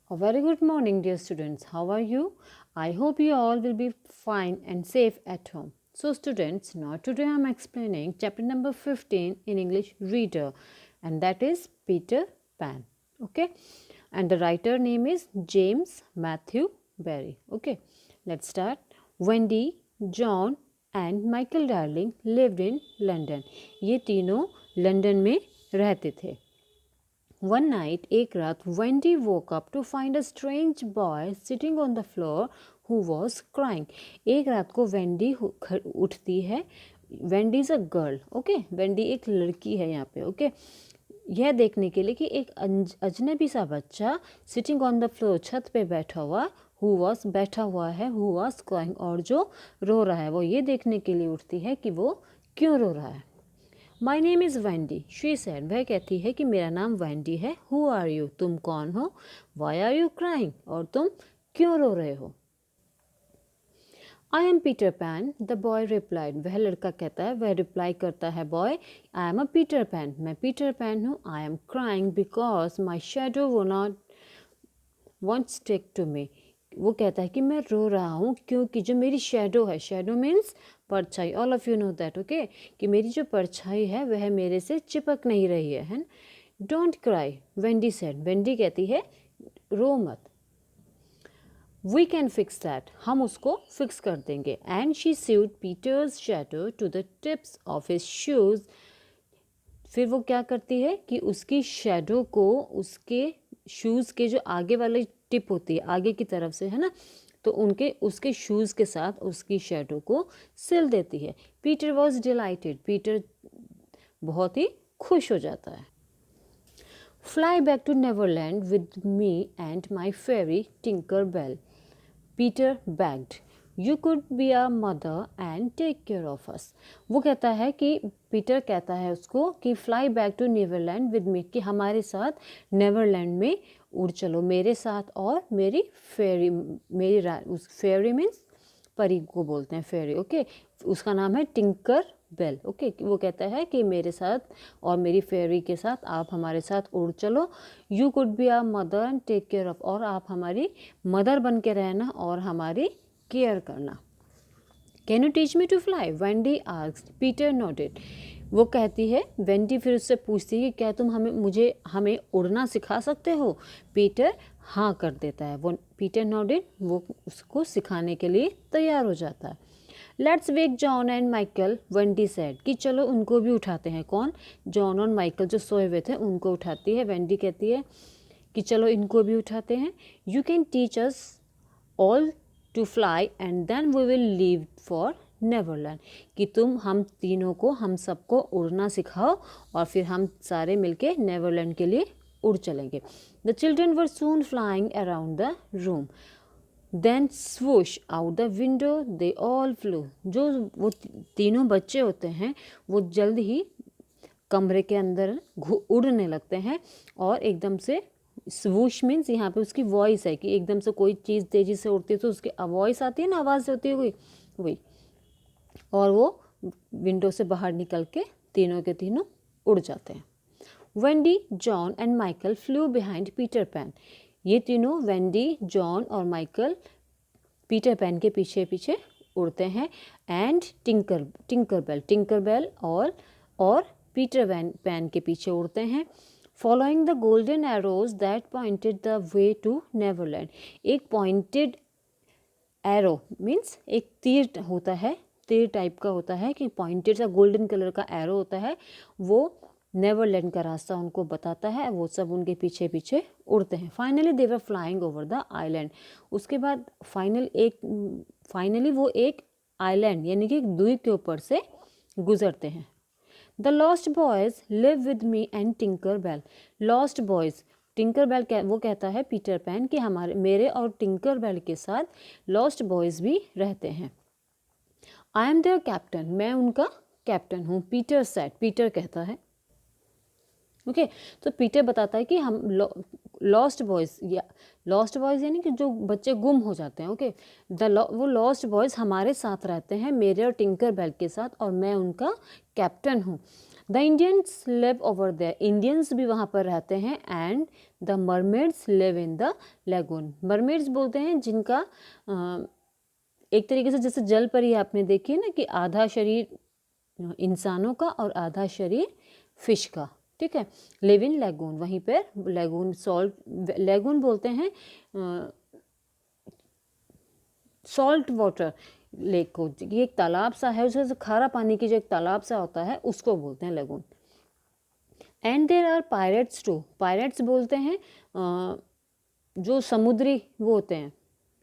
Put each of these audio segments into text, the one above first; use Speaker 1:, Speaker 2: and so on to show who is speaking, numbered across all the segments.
Speaker 1: A very good morning, dear students. How are you? I hope you all will be fine and safe at home. So, students, now today I am explaining chapter number 15 in English Reader, and that is Peter Pan. Okay, and the writer name is James Matthew Barrie. Okay, let's start. Wendy, John and Michael Darling lived in London. ये तीनों London में रहते थे. One night, एक रात, Wendy woke up to find a strange boy sitting on the floor who was crying. एक रात को वेंडी उठती है. Wendy is a girl. Okay, Wendy एक लड़की है यहाँ पे. ओके, यह देखने के लिए कि एक अजनबी सा बच्चा सिटिंग ऑन द फ्लोर, छत पे बैठा हुआ, बैठा हुआ है, हु वॉज क्राइंग, और जो रो रहा है. वो ये देखने के लिए उठती है कि वो क्यों रो रहा है. My name is Wendy, she said. वह कहती है कि मेरा नाम वेंडी है. हु आर यू, तुम कौन हो. वाई आर यू क्राइंग, और तुम क्यों रो रहे हो. I am Peter Pan, the boy replied. वह लड़का कहता है, वह रिप्लाई करता है boy, I am a Peter Pan, मैं पीटर पैन हूँ. I am crying because my shadow won't want stick to me. वो कहता है कि मैं रो रहा हूँ क्योंकि जो मेरी शेडो है, शेडो मीन्स परछाई, all of you know that. Okay, कि मेरी जो परछाई है वह मेरे से चिपक नहीं रही है. Don't cry, Wendy said. Wendy कहती है रो मत. वी कैन फिक्स दैट, हम उसको फिक्स कर देंगे. And she sewed Peter's shadow to the tips of his shoes. फिर वो क्या करती है कि उसकी शेडो को उसके शूज़ के जो आगे वाली टिप होती है, आगे की तरफ से, है ना, तो उसके शूज़ के साथ उसकी शेडो को सिल देती है. पीटर वॉज डिलाइटेड, पीटर बहुत ही खुश हो जाता है. Fly back to Neverland with me and my fairy Tinker Bell. Peter begged, you could be a mother and take care of us. वो कहता है कि पीटर कहता है उसको कि fly back to Neverland with me, कि हमारे साथ नेवरलैंड में उड़ चलो, मेरे साथ और मेरी फेरी, उस फेरी मीन्स परी को बोलते हैं फेरी. ओके, उसका नाम है टिंकर बेल. ओके, वो कहता है कि मेरे साथ और मेरी फेरी के साथ आप हमारे साथ उड़ चलो. You could be a mother and take care of, और आप हमारी मदर बन के रहना और हमारी केयर करना. Can you teach me to fly, Wendy asked. Peter nodded. वो कहती है, वेंडी फिर उससे पूछती है कि क्या तुम हमें उड़ना सिखा सकते हो. पीटर हाँ कर देता है. वो पीटर नोटेड, वो उसको सिखाने के लिए तैयार हो जाता है. Let's wake John and Michael, Wendy said. कि चलो उनको भी उठाते हैं. कौन, जॉन और माइकल जो सोए हुए थे उनको उठाती है. वेंडी कहती है कि चलो इनको भी उठाते हैं. You can teach us all to fly and then we will leave for Neverland. कि तुम हम तीनों को, हम सबको उड़ना सिखाओ और फिर हम सारे मिलके नेवरलैंड के लिए उड़ चलेंगे. The children were soon flying around the room. Then swoosh out the window they all flew. जो वो तीनों बच्चे होते हैं वो जल्द ही कमरे के अंदर उड़ने लगते हैं और एकदम से, स्वूश मीन्स यहाँ पे उसकी वॉइस है कि एकदम से कोई चीज़ तेज़ी से उड़ती है तो उसकी वॉइस आती है ना, आवाज़ होती है कोई, वही. और वो विंडो से बाहर निकल के तीनों के तीनों उड़ जाते हैं. Wendy, John and Michael flew behind Peter Pan. ये तीनों वेंडी, जॉन और माइकल पीटर पैन के पीछे पीछे उड़ते हैं. एंड टिंकर बेल और पीटर पैन के पीछे उड़ते हैं. Following the golden arrows that pointed the way to Neverland. एक पॉइंटेड एरो मीन्स एक तीर होता है, तीर टाइप का होता है कि पॉइंटेड सा गोल्डन कलर का एरो होता है, वो नेवरलैंड का रास्ता उनको बताता है. वो सब उनके पीछे पीछे उड़ते हैं. Finally they were flying over the island. उसके बाद फाइनली वो एक आइलैंड यानी कि एक द्वीप के ऊपर से गुजरते हैं. The lost boys live with me and Tinker Bell. Lost boys, Tinker Bell वो कहता है पीटर पैन कि मेरे और टिंकर बेल के साथ लॉस्ट बॉयज भी रहते हैं. आई एम देयर कैप्टन, मैं उनका कैप्टन हूँ. पीटर सेड, पीटर कहता है. ओके, तो पीटर बताता है कि हम लॉस्ट बॉयज़ यानी कि जो बच्चे गुम हो जाते हैं. ओके, वो लॉस्ट बॉयज़ हमारे साथ रहते हैं, मेरे और टिंकर बेल के साथ, और मैं उनका कैप्टन हूँ. The Indians live over there, Indians भी वहाँ पर रहते हैं, and the mermaids live in the lagoon. Mermaids बोलते हैं जिनका एक तरीके से जैसे जल परी आपने देखी है ना कि आधा शरीर इंसानों का और आधा शरीर फिश का, ठीक है। लिव इन लेगून, वहीं पर लेगून, सॉल्ट लेगून बोलते हैं सॉल्ट वाटर लेक को, ये एक तालाब सा है, उससे खारा पानी की जो एक तालाब सा होता है उसको बोलते हैं lagoon. And there are pirates too, pirates बोलते हैं जो समुद्री वो होते हैं,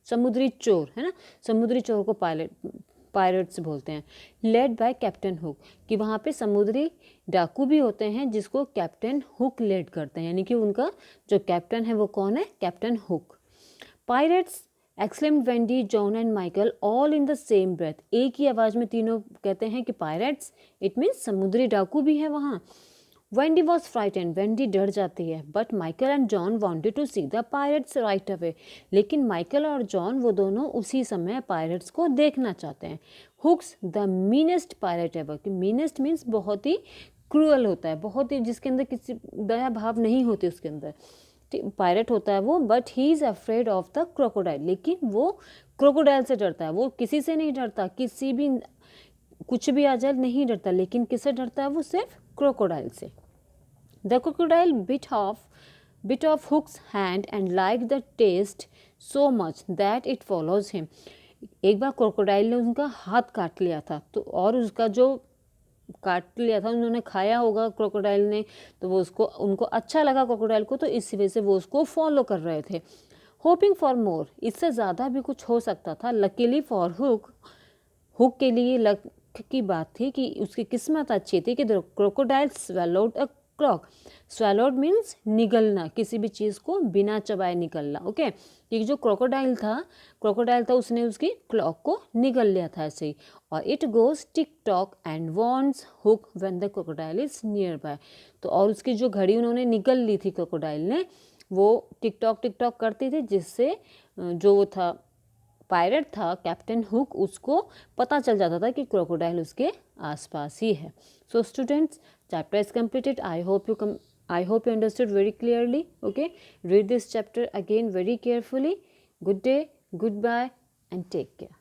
Speaker 1: समुद्री चोर, है ना, समुद्री चोर को पायरेट्स बोलते हैं। लेड बाय कैप्टन हुक, कि वहाँ पे समुद्री डाकू भी होते हैं जिसको कैप्टन हुक लेड करते हैं, यानी कि उनका जो कैप्टन है वो कौन है, captain Hook. Pirates exclaimed Wendy, John and Michael all in the same breath, एक ही आवाज़ में तीनों कहते हैं कि पायरेट्स, इट मीन्स समुद्री डाकू भी है वहाँ। वेंडी वॉज फ्राइटेंड, वेंडी डर जाती है, but Michael and John wanted to see the pirates right away, लेकिन माइकल और जॉन वो दोनों उसी समय पायरेट्स को देखना चाहते हैं। Hook's the meanest pirate ever, कि मीनेस्ट मीन्स बहुत ही क्रूअल होता है, बहुत ही जिसके अंदर किसी दया भाव नहीं होती उसके अंदर, पायरेट होता है वो, but he is afraid of the crocodile, लेकिन वो क्रोकोडाइल से डरता है, वो किसी से नहीं डरता, किसी भी कुछ भी आ जाए नहीं डरता, लेकिन किससे डरता है वो, सिर्फ क्रोकोडाइल से। The crocodile bit off Hook's hand and liked the taste so much that it follows him, एक बार क्रोकोडाइल ने उनका हाथ काट लिया था, तो और उसका जो काट लिया था उन्होंने खाया होगा क्रोकोडाइल ने, तो वो उसको उनको अच्छा लगा क्रोकोडाइल को, तो इसी वजह से वो उसको फॉलो कर रहे थे। होपिंग फॉर मोर, इससे ज़्यादा भी कुछ हो सकता था। लकीली फॉर हुक, हुक के लिए लक की बात थी कि उसकी किस्मत अच्छी थी कि crocodile swallowed a clock, swallowed means निगलना, किसी भी चीज़ को बिना चबाए निकलना, ओके। ये जो क्रोकोडाइल था उसने उसकी क्लॉक को निगल लिया था ऐसे ही। और it goes tick tock and wants hook when the crocodile is near by, तो और उसकी जो घड़ी उन्होंने निगल ली थी क्रोकोडाइल ने, वो टिक टॉक करती थी, जिससे जो वो था पायरेट था कैप्टन हुक, उसको पता चल जाता था कि क्रोकोडाइल उसके आसपास ही है। So students, chapter is completed. I hope you understood very clearly. Okay, read this chapter again very carefully. Good day, goodbye, and take care.